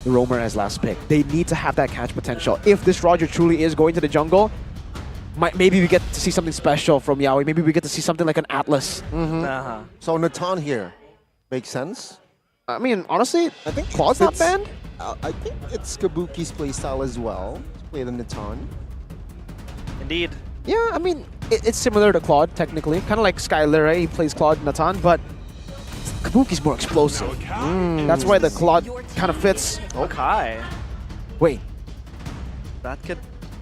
the Roamer as last pick. They need to have that catch potential. If this Roger truly is going to the jungle, maybe we get to see something special from Yaoi. Maybe we get to see something like an Atlas. So Natan here makes sense. I mean, honestly, I think Claw's not banned. I think it's Kabuki's playstyle as well to play the Natan. Indeed. Yeah, I mean, it's similar to Claude, technically. Kind of like Skyler, right? He plays Claude Natan, but Kabuki's more explosive. That's why the Claude kind of fits. Okay. Wait. That could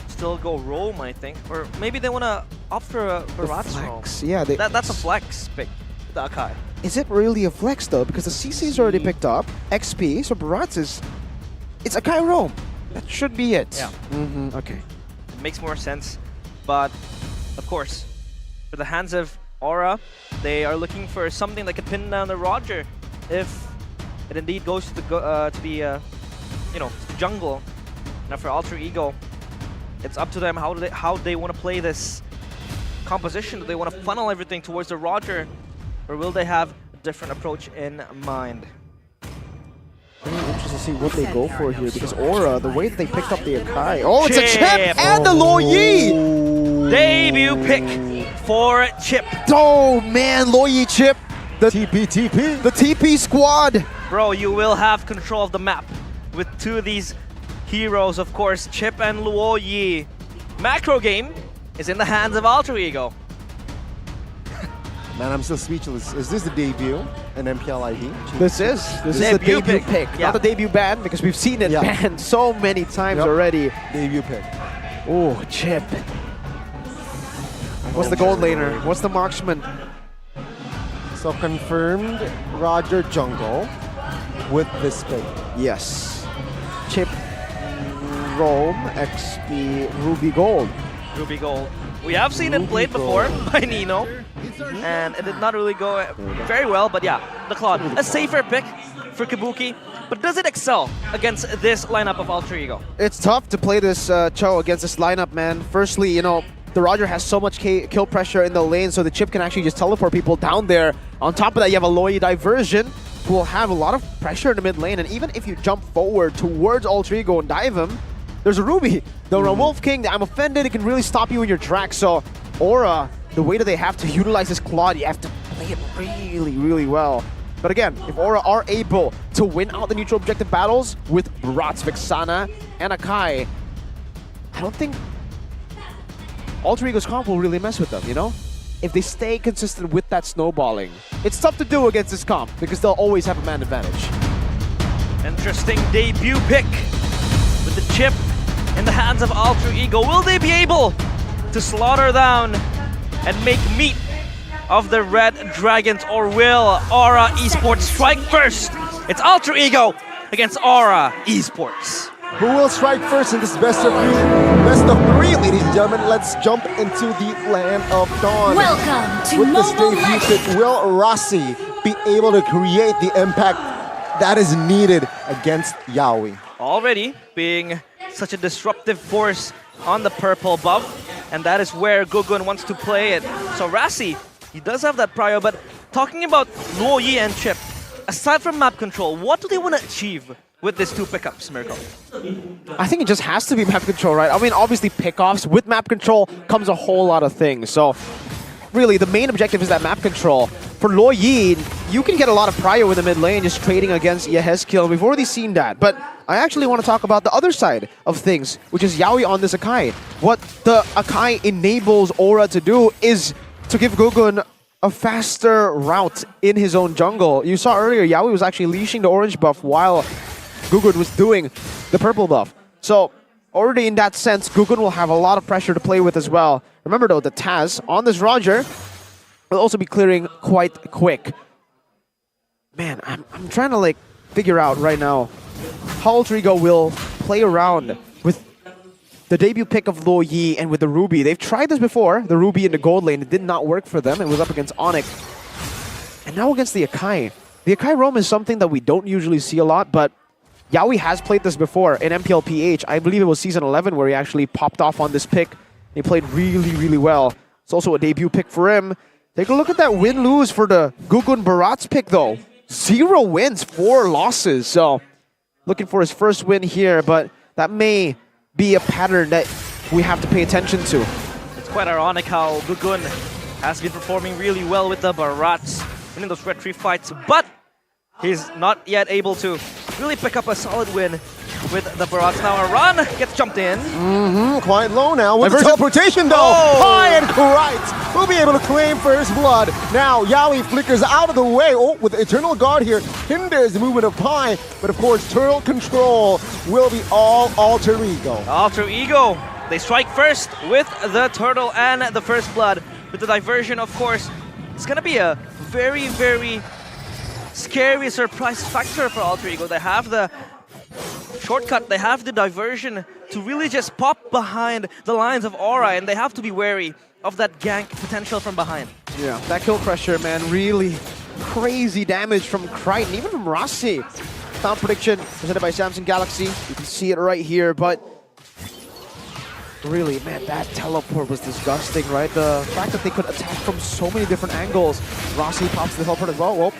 still go roam, I think. Or maybe they want to opt for a Barat's roam. Yeah, That's a flex pick, the Akai. Is it really a flex, though? Because the CC's already picked up. XP, so Barat's is... It's Akai roam. That should be it. Yeah. Okay. It makes more sense. But, of course, for the hands of Aura, they are looking for something that could pin down the Roger if it indeed goes to the jungle. Now for Alter Ego, it's up to them how they want to play this composition. Do they want to funnel everything towards the Roger, or will they have a different approach in mind? Very interesting to see what they go for here, because Aura, the way that they picked up the Akai... Oh, it's a Chip and the Lo Yi! Debut pick for Chip. Oh man, Lo Yi Chip! The TP! The TP squad! Bro, you will have control of the map with two of these heroes, of course, Chip and Luo Yi. Macro game is in the hands of Alter Ego. Man, I'm still speechless. Is this the debut in MPL ID? This is the debut pick. Yeah. Not the debut ban, because we've seen it banned so many times already. Debut pick. Oh, Chip. What's the gold laner? What's the marksman? So confirmed Roger jungle with this pick. Yes. Chip, Roam, XP, Ruby Gold. Ruby Gold. We have seen it played before by Nino, and it did not really go very well, but yeah, the Claude. A safer pick for Kabuki, but does it excel against this lineup of Alter Ego? It's tough to play this Cho against this lineup, man. Firstly, you know, the Roger has so much kill pressure in the lane, so the Chip can actually just teleport people down there. On top of that, you have a Lo Yi diversion, who will have a lot of pressure in the mid lane, and even if you jump forward towards Alter Ego and dive him, there's a Ruby. The Wolf King, the I'm Offended, it can really stop you in your tracks. So Aura, the way that they have to utilize this Claude, you have to play it really, really well. But again, if Aura are able to win out the neutral objective battles with Baratz, Vexana, and Akai, I don't think Alter Ego's comp will really mess with them, you know? If they stay consistent with that snowballing. It's tough to do against this comp because they'll always have a man advantage. Interesting debut pick with the Chip in the hands of Alter Ego. Will they be able to slaughter down and make meat of the Red Dragons, or will Aura Esports strike first? It's Alter Ego against Aura Esports. Who will strike first in this best of three, ladies and gentlemen? Let's jump into the land of dawn. Welcome to With this Mobile debut Legends. pick, will Rossi be able to create the impact that is needed against Yaoi? Already being such a disruptive force on the purple buff, and that is where Gugun wants to play it. So Rassi, he does have that prio, but talking about Luo Yi and Chip, aside from map control, what do they want to achieve with these two pickups, Mirko? I think it just has to be map control, right? I mean, obviously pickoffs. With map control comes a whole lot of things. So really, the main objective is that map control. For Lo Yi, you can get a lot of prio in the mid lane just trading against Yehezkiel. We've already seen that. But I actually want to talk about the other side of things, which is Yaoi on this Akai. What the Akai enables Aura to do is to give Gugun a faster route in his own jungle. You saw earlier, Yaoi was actually leashing the orange buff while Gugun was doing the purple buff. So already in that sense, Gugun will have a lot of pressure to play with as well. Remember though, the Taz on this Roger will also be clearing quite quick. Man, I'm trying to like figure out right now how Alter Ego will play around with the debut pick of Lo Yi and with the Ruby. They've tried this before, the Ruby in the gold lane. It did not work for them. It was up against Onyx. And now against the Akai. The Akai roam is something that we don't usually see a lot, but Yaoi has played this before in MPL PH. I believe it was Season 11 where he actually popped off on this pick. He played really, really well. It's also a debut pick for him. Take a look at that win-lose for the Gugun Baratz pick, though. 0 wins, 4 losses. So looking for his first win here, but that may be a pattern that we have to pay attention to. It's quite ironic how Gugun has been performing really well with the Barats, winning those Red 3 fights, but he's not yet able to really pick up a solid win with the Barats. Now Aran gets jumped in. Quite low now with the Diversion. teleportation though. Oh! High and correct. Will be able to claim first blood. Now Yaoi flickers out of the way. Oh, with Eternal Guard here, hinders the movement of Pi. But of course, turtle control will be all Alter Ego. Alter Ego, they strike first with the turtle and the first blood. With the diversion, of course, it's gonna be a very, very scary surprise factor for Alter Ego. They have the shortcut, they have the diversion to really just pop behind the lines of Aura, and they have to be wary of that gank potential from behind. Yeah, that kill pressure, man, really crazy damage from Crichton, even from Rossi. Sound prediction presented by Samsung Galaxy. You can see it right here, but really, man, that teleport was disgusting, right? The fact that they could attack from so many different angles. Rossi pops the teleport as well. Whoa.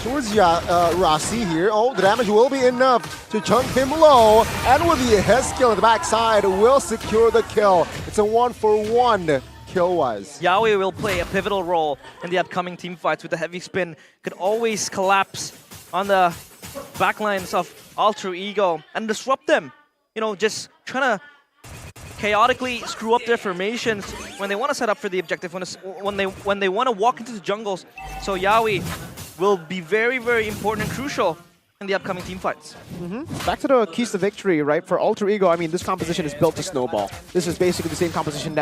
Towards Rossi here. Oh, the damage will be enough to chunk him low. And with the head skill on the backside, will secure the kill. It's a 1-for-1 kill-wise. Yaoi will play a pivotal role in the upcoming team fights with the heavy spin. Could always collapse on the backlines of Alter Ego and disrupt them. You know, just trying to chaotically screw up their formations when they want to set up for the objective, when they want to walk into the jungles. So Yaoi will be very, very important and crucial in the upcoming team fights. Back to the keys to victory, right? For Alter Ego, I mean, this composition is built to snowball. This is basically the same composition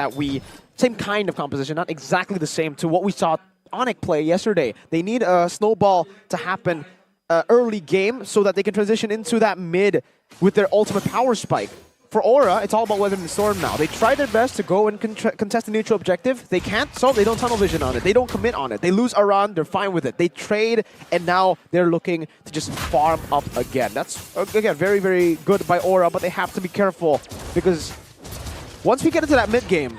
same kind of composition, not exactly the same to what we saw Onyx play yesterday. They need a snowball to happen early game so that they can transition into that mid with their ultimate power spike. For Aura, it's all about weathering the storm now. They try their best to go and contest the neutral objective. They can't, so they don't tunnel vision on it. They don't commit on it. They lose Aran, they're fine with it. They trade, and now they're looking to just farm up again. That's, again, very, very good by Aura, but they have to be careful because once we get into that mid game,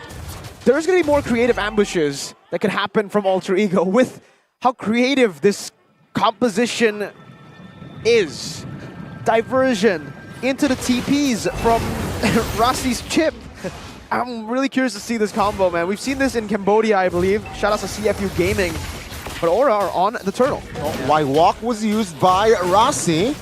there's going to be more creative ambushes that could happen from Alter Ego with how creative this composition is. Diversion into the TPs from Rossi's chip. I'm really curious to see this combo, man. We've seen this in Cambodia, I believe. Shout out to CFU Gaming. But Aura are on the turtle. White Walk was used by Rossi.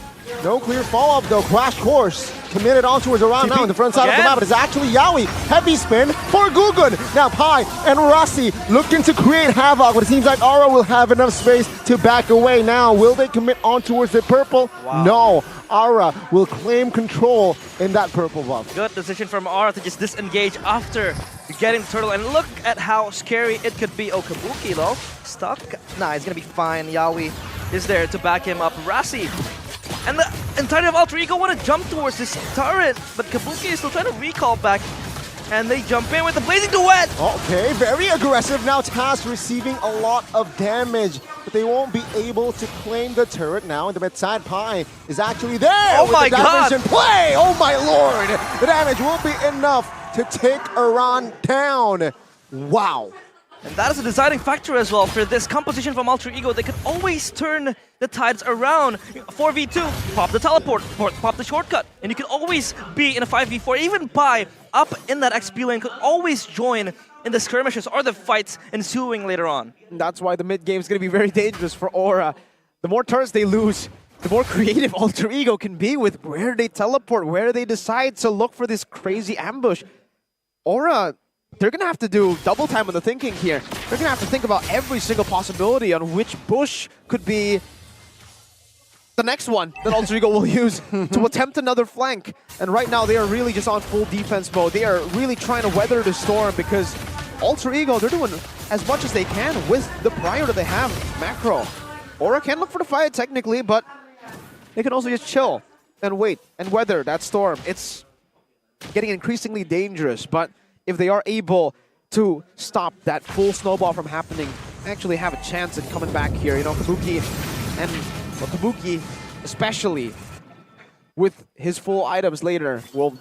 No clear follow-up though. Crash Course committed on towards around now on the front side of the map. It is actually Yaoi. Heavy spin for Gugun. Now Pi and Rossi looking to create havoc, but it seems like Aura will have enough space to back away now. Will they commit on towards the purple? Wow. No. Aura will claim control in that purple buff. Good decision from Aura to just disengage after getting the turtle, and look at how scary it could be. Oh, Kabuki though, stuck? Nah, he's gonna be fine. Yaoi is there to back him up. Rossi and the entirety of Alter Ego want to jump towards this turret, but Kabuki is still trying to recall back, and they jump in with the Blazing Duet! Okay, very aggressive now. Taz receiving a lot of damage, but they won't be able to claim the turret now. And the mid side Pi is actually there. Oh with my the god! diversion play! Oh my lord! The damage won't be enough to take Iran down. Wow. And that is a deciding factor as well for this composition from Alter Ego. They could always turn the tides around. 4v2, pop the teleport, pop the shortcut, and you can always be in a 5v4. Even Pi up in that XP lane could always join in the skirmishes or the fights ensuing later on. And that's why the mid game is going to be very dangerous for Aura. The more turns they lose, the more creative Alter Ego can be with where they teleport, where they decide to look for this crazy ambush. Aura, they're going to have to do double time on the thinking here. They're going to have to think about every single possibility on which bush could be the next one that Alter Ego will use to attempt another flank. And right now, they are really just on full defense mode. They are really trying to weather the storm because Alter Ego, they're doing as much as they can with the prior that they have, Macro. Aura can look for the fight technically, but they can also just chill and wait and weather that storm. It's getting increasingly dangerous, but if they are able to stop that full snowball from happening, actually have a chance at coming back here. You know, Kabuki, and well, Kabuki especially with his full items later will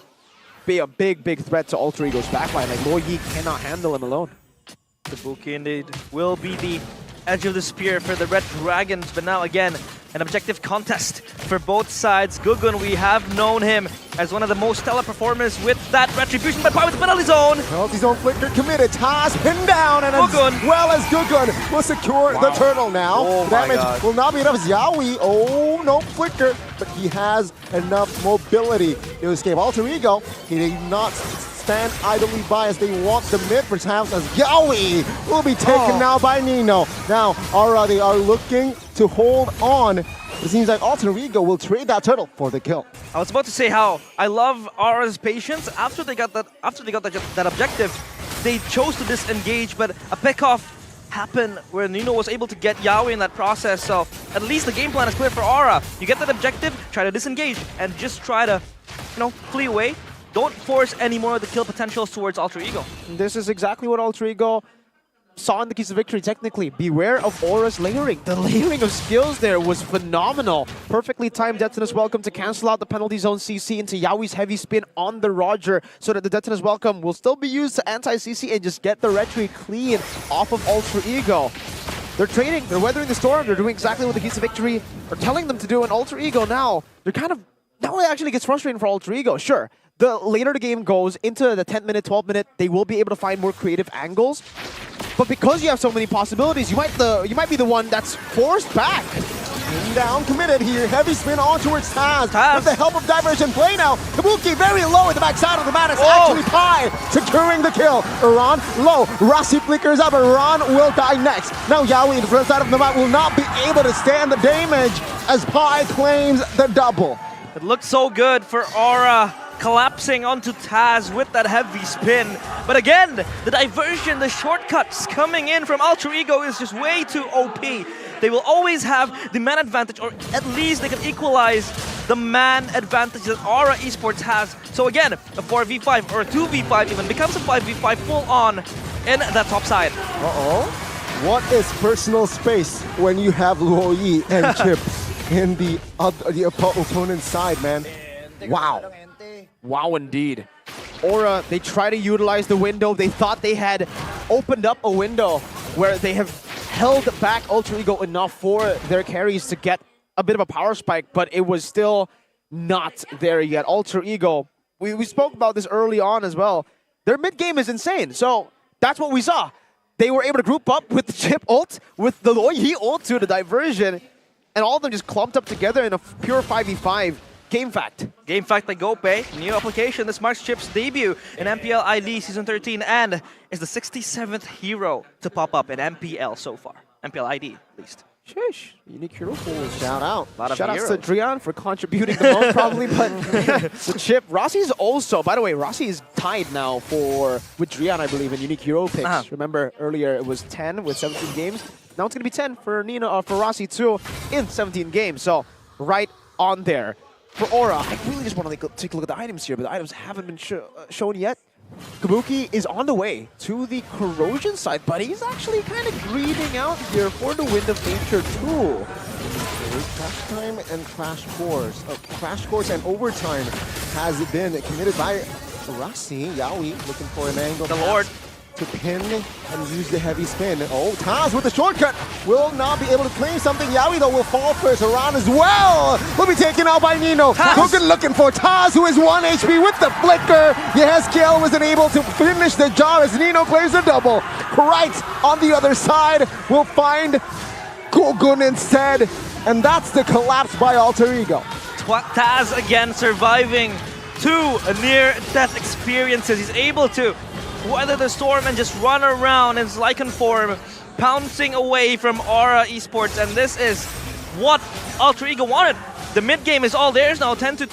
be a big, big threat to Alter Ego's backline. Like, Lo Yi cannot handle him alone. Kabuki indeed will be the edge of the spear for the Red Dragons, but now again, an objective contest for both sides. Gugun, we have known him as one of the most stellar performers with that retribution, but with the penalty zone. Penalty zone flicker committed. Taz pinned down, and as Gugun. well as Gugun will secure the turtle now. Oh my Damage God. will not be enough. Yawi, oh no, flicker, but he has enough mobility to escape. Alter Ego, he did not stand idly by as they want the mid for Taz, as Yawi will be taken now by Nino. Now, Aura, they are looking to hold on. It seems like Alter Ego will trade that turtle for the kill. I was about to say how I love Aura's patience. After they got that objective, they chose to disengage, but a pick-off happened where Nino was able to get Yawi in that process. So at least the game plan is clear for Aura. You get that objective, try to disengage, and just try to, flee away. Don't force any more of the kill potentials towards Alter Ego. This is exactly what Alter Ego saw in the keys to victory, technically. Beware of Aura's layering. The layering of skills there was phenomenal. Perfectly timed Detonus Welcome to cancel out the penalty zone CC into Yawi's heavy spin on the Roger, so that the Detonus Welcome will still be used to anti-CC and just get the retry clean off of Alter Ego. They're trading, they're weathering the storm, they're doing exactly what the keys to victory are telling them to do, and Alter Ego now, they're kind of, now it actually gets frustrating for Alter Ego, sure. The later the game goes, into the 10th minute, 12th minute, they will be able to find more creative angles. But because you have so many possibilities, you might be the one that's forced back. Down, committed here. Heavy spin on towards Taz. With the help of diversion play now. Kabuki very low at the backside of the mat. It's actually Pi securing the kill. Iran low. Rossi flickers up. Iran will die next. Now Yawi in the front side of the mat will not be able to stand the damage as Pi claims the double. It looked so good for Aura, collapsing onto Taz with that heavy spin. But again, the diversion, the shortcuts coming in from Alter Ego is just way too OP. They will always have the man advantage, or at least they can equalize the man advantage that Aura Esports has. So again, a 4v5 or a 2v5 even becomes a 5v5 full on in that top side. What is personal space when you have Luo Yi and Chip in the opponent's side, man? Wow. Wow, indeed. Aura, they try to utilize the window. They thought they had opened up a window where they have held back Alter Ego enough for their carries to get a bit of a power spike, but it was still not there yet. Alter Ego, we spoke about this early on as well. Their mid game is insane, so that's what we saw. They were able to group up with the Chip ult, with the Luo Yi ult to the diversion, and all of them just clumped up together in a pure 5v5. Game Fact. Game Fact like GoPay, new application. This marks Chip's debut in MPL ID Season 13 and is the 67th hero to pop up in MPL so far. MPL ID, at least. Sheesh. Unique hero pools. Shout out. Shout out to Drian for contributing the most, probably, but the Chip. Rossi's also, by the way, Rossi is tied now with Drian, I believe, in unique hero picks. Remember, earlier it was 10 with 17 games. Now it's going to be 10 for for Rossi, too, in 17 games. So, right on there. For Aura, I really just want to take a look at the items here, but the items haven't been shown yet. Kabuki is on the way to the corrosion side, but he's actually kind of greeding out here for the Wind of Nature too. Crash Time and Crash Course. Crash Course and Overtime has been committed by Rossi. Yawi looking for an angle. The Lord. To pin and use the heavy spin. Oh, Taz with the shortcut will not be able to claim something. Yawi, though, will fall first. Around as well will be taken out by Nino. Gugun looking for Taz, who is 1 HP with the flicker. Yehezkiel wasn't able to finish the job as Nino plays a double. Right on the other side, we'll find Gugun instead. And that's the collapse by Alter Ego. Taz again surviving 2 near-death experiences. He's able to weather the storm and just run around in Lycan form, pouncing away from Aura Esports, and this is what Alter Ego wanted. The mid game is all theirs now, 10-2,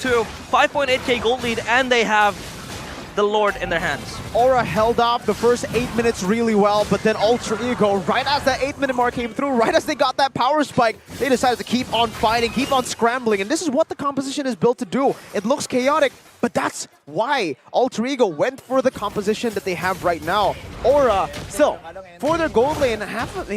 5.8k gold lead, and they have the Lord in their hands. Aura held off the first 8 minutes really well, but then Alter Ego, right as that 8-minute mark came through, right as they got that power spike, they decided to keep on fighting, keep on scrambling, and this is what the composition is built to do. It looks chaotic, but that's why Alter Ego went for the composition that they have right now. Aura, still, for their gold lane, they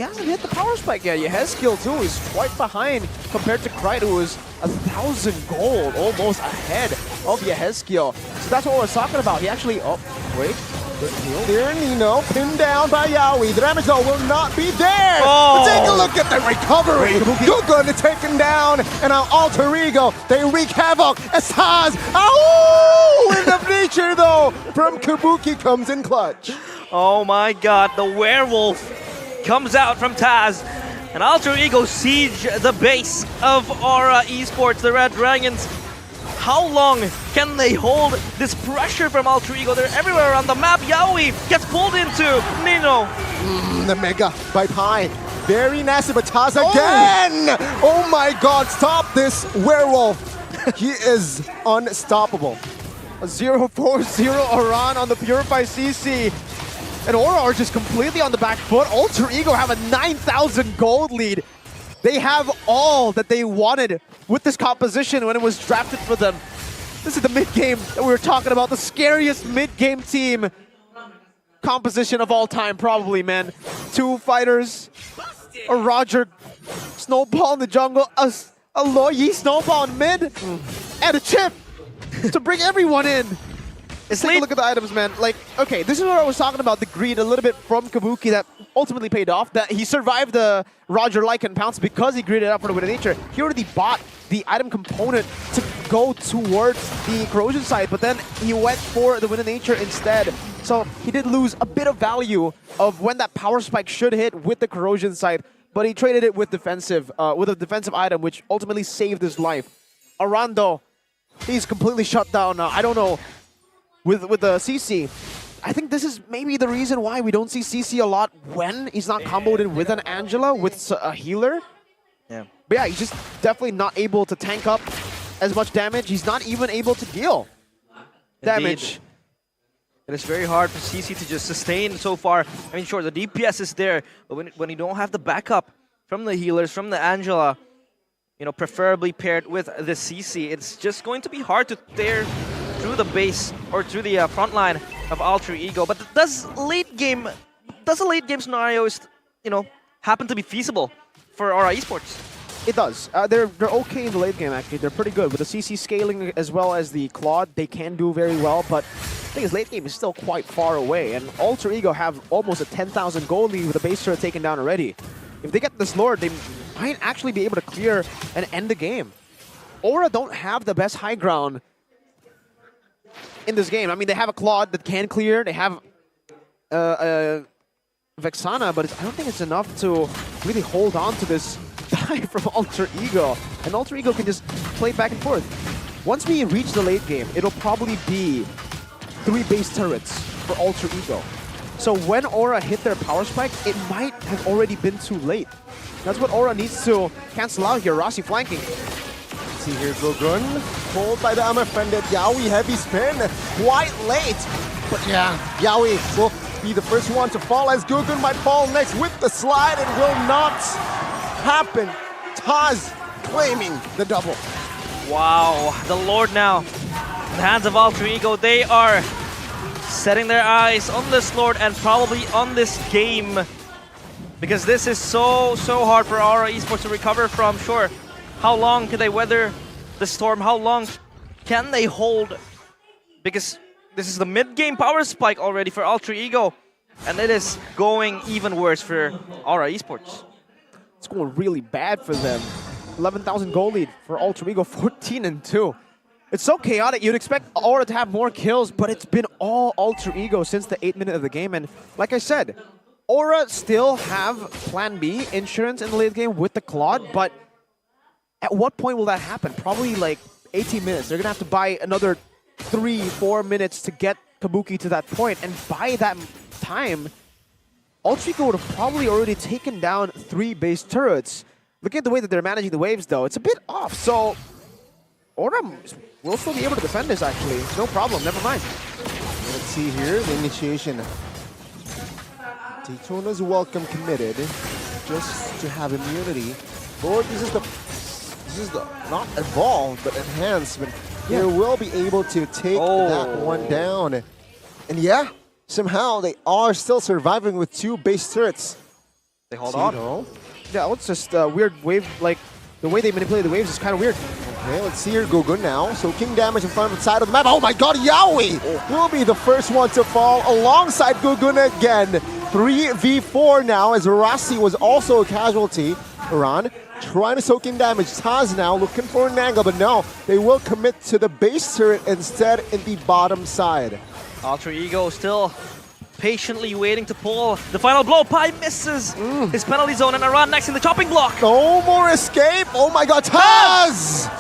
hasn't hit the power spike yet. Yehezkiel too is quite behind compared to Krite, who is 1,000 gold, almost ahead of Yehezkiel. So that's what we're talking about. He actually, oh, wait. Here, Nino, pinned down by Yawi. The damage though will not be there. Oh. But take a look at the recovery. Gugun taken down, and now Alter Ego, they wreak havoc. As Taz, wind of nature though, from Kabuki comes in clutch. Oh my god, the werewolf comes out from Taz. And Alter Ego siege the base of Aura Esports, the Red Dragons. How long can they hold this pressure from Alter Ego? They're everywhere around the map. Yaoi gets pulled into Nino. The Mega by Pi. Very nasty, but Taz again! Oh my god, stop this werewolf. He is unstoppable. A 0-4-0 Aran on the Purify CC. And Aura are just completely on the back foot. Alter Ego have a 9,000 gold lead. They have all that they wanted with this composition when it was drafted for them. This is the mid-game that we were talking about. The scariest mid-game team composition of all time, probably, man. 2 fighters, a Roger Snowball in the jungle, a Loyi Snowball in mid, and a Chip to bring everyone in. Let's take a look at the items, man. Like, okay, this is what I was talking about, the greed a little bit from Kabuki that ultimately paid off. That he survived the Roger Lycan pounce because he greeded up for the Wind of Nature. He already bought the item component to go towards the corrosion side, but then he went for the Wind of Nature instead. So he did lose a bit of value of when that power spike should hit with the corrosion side, but he traded it with a defensive item, which ultimately saved his life. Arando, he's completely shut down now. I don't know. With the CC, I think this is maybe the reason why we don't see CC a lot when he's not comboed in with an Angela, with a healer. Yeah. But yeah, he's just definitely not able to tank up as much damage. He's not even able to deal damage. It is very hard for CC to just sustain so far. I mean, sure, the DPS is there, but when you don't have the backup from the healers, from the Angela, you know, preferably paired with the CC, it's just going to be hard to tear through the base or through the front line of Alter Ego. But does a late game scenario happen to be feasible for Aura Esports? It does. They're okay in the late game, actually. They're pretty good. With the CC scaling as well as the Claude, they can do very well. But the thing is, late game is still quite far away. And Alter Ego have almost a 10,000 gold lead with the base turret taken down already. If they get this Lord, they might actually be able to clear and end the game. Aura don't have the best high ground in this game. I mean, they have a Claude that can clear. They have Vexana, but I don't think it's enough to really hold on to this die from Alter Ego. And Alter Ego can just play back and forth. Once we reach the late game, it'll probably be 3 base turrets for Alter Ego. So when Aura hit their power spike, it might have already been too late. That's what Aura needs to cancel out here. Rossi flanking. See here, Gugun, pulled by the unfriended Yaoi, heavy spin, quite late. But yeah, Yaoi will be the first one to fall as Gugun might fall next with the slide. It will not happen. Taz claiming the double. Wow, the Lord now in the hands of Alter Ego. They are setting their eyes on this Lord and probably on this game, because this is so hard for Aura Esports to recover from. Sure, how long can they weather the storm? How long can they hold? Because this is the mid-game power spike already for Alter Ego, and it is going even worse for Aura Esports. It's going really bad for them. 11,000 goal lead for Alter Ego, 14-2. It's so chaotic. You'd expect Aura to have more kills, but it's been all Alter Ego since the 8th minute of the game. And like I said, Aura still have plan B, insurance in the late game with the Claude, but at what point will that happen? Probably like 18 minutes. They're going to have to buy another 3-4 minutes to get Kabuki to that point. And by that time, Alter Ego would have probably already taken down 3 base turrets. Look at the way that they're managing the waves, though. It's a bit off. So Aura will still be able to defend this, actually. No problem. Never mind. Let's see here, the initiation. Daytona's welcome committed just to have immunity. Lord, this is the not evolved, but enhancement. They will be able to take that one down. And yeah, somehow they are still surviving with 2 base turrets. They hold on. Yeah, it's just a weird wave. Like, the way they manipulate the waves is kind of weird. Okay, let's see here, Gugun now. So King damage in front of the side of the map. Oh my god, Yaoi will be the first one to fall alongside Gugun again. 3v4 now as Rasi was also a casualty. Iran trying to soak in damage. Taz now looking for an angle, but no, they will commit to the base turret instead in the bottom side. Alter Ego still patiently waiting to pull the final blow. Pi misses his penalty zone, and Iran next in the chopping block. No more escape. Oh my god, Taz!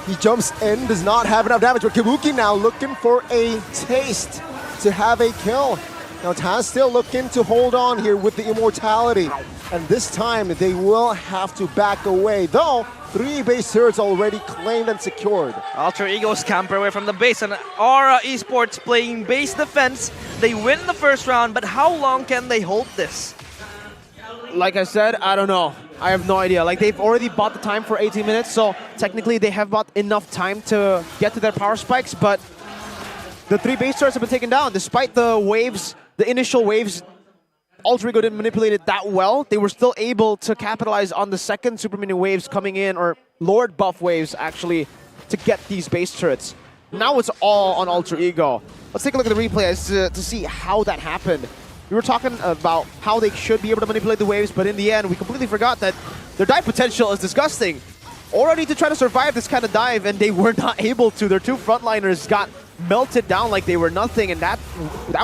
He jumps in, does not have enough damage, but Kabuki now looking for a taste to have a kill. Now Taz still looking to hold on here with the immortality. And this time they will have to back away, though 3 base turrets already claimed and secured. Alter Ego scamper away from the base, and Aura Esports playing base defense. They win the first round, but how long can they hold this? Like I said, I don't know. I have no idea. Like, they've already bought the time for 18 minutes, so technically they have bought enough time to get to their power spikes, but the 3 base turrets have been taken down. Despite the waves, the initial waves, Alter Ego didn't manipulate it that well. They were still able to capitalize on the second super minion waves coming in, or Lord buff waves, actually, to get these base turrets. Now it's all on Alter Ego. Let's take a look at the replay to see how that happened. We were talking about how they should be able to manipulate the waves, but in the end, we completely forgot that their dive potential is disgusting. Aura need to try to survive this kind of dive, and they were not able to. Their 2 frontliners got melted down like they were nothing, and that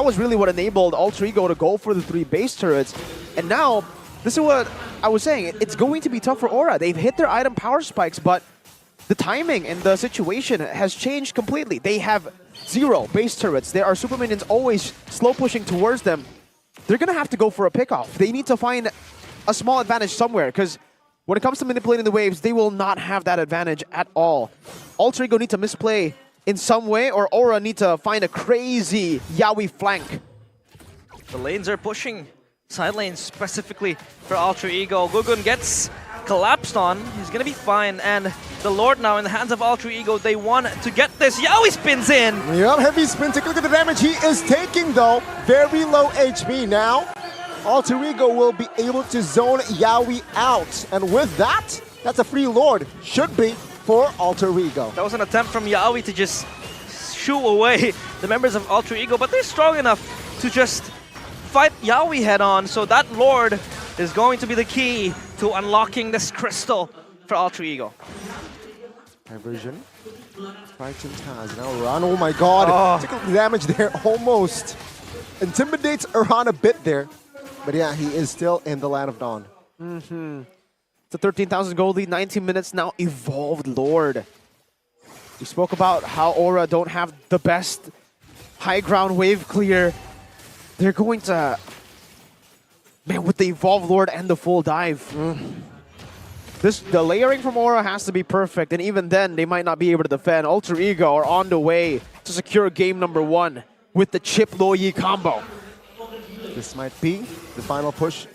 was really what enabled Alter Ego to go for the 3 base turrets. And now, this is what I was saying, it's going to be tough for Aura. They've hit their item power spikes, but the timing and the situation has changed completely. They have 0 base turrets. There are super minions always slow pushing towards them. They're gonna have to go for a pick-off. They need to find a small advantage somewhere, because when it comes to manipulating the waves, they will not have that advantage at all. Alter Ego need to misplay in some way, or Aura need to find a crazy Yaoi flank. The lanes are pushing. Side lanes specifically for Alter Ego. Gugun gets collapsed on. He's gonna be fine, and the Lord now in the hands of Alter Ego. They want to get this. Yaoi spins in! Yep, heavy spin. Take a look at the damage he is taking, though. Very low HP now. Alter Ego will be able to zone Yaoi out. And with that, that's a free Lord. Should be for Alter Ego. That was an attempt from Yaoi to just shoo away the members of Alter Ego, but they're strong enough to just fight Yaoi head on, so that Lord is going to be the key to unlocking this crystal for Alter Ego. Diversion. Frighten Taz. Now Iran. Oh my god. Took the damage there. Almost intimidates Iran a bit there. But yeah, he is still in the Land of Dawn. It's a 13,000 gold lead, 19 minutes now, Evolved Lord. We spoke about how Aura don't have the best high ground wave clear. They're going to... Man, with the Evolved Lord and the full dive. The layering from Aura has to be perfect, and even then, they might not be able to defend. Alter Ego are on the way to secure game number 1 with the Chip Lo-Yi combo. This might be the final push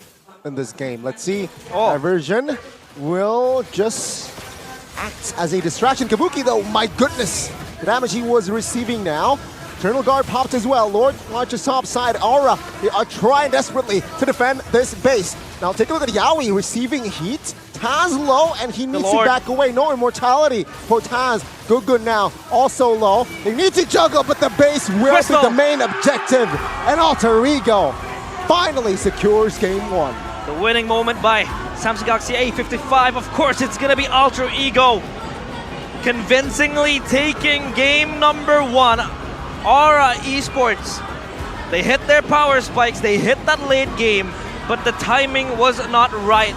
in this game. Let's see. Diversion will just act as a distraction. Kabuki, though, my goodness. The damage he was receiving now. Eternal Guard popped as well. Lord launches top side. Aura, they are trying desperately to defend this base. Now take a look at Yaoi receiving heat. Taz low, and he needs to back away. No immortality for Taz. Gugun now also low. They need to juggle, but the base will be the main objective. And Alter Ego finally secures game 1. The winning moment by Samsung Galaxy A55. Of course, it's going to be Alter Ego convincingly taking game number 1. Aura Esports, they hit their power spikes, they hit that late game, but the timing was not right.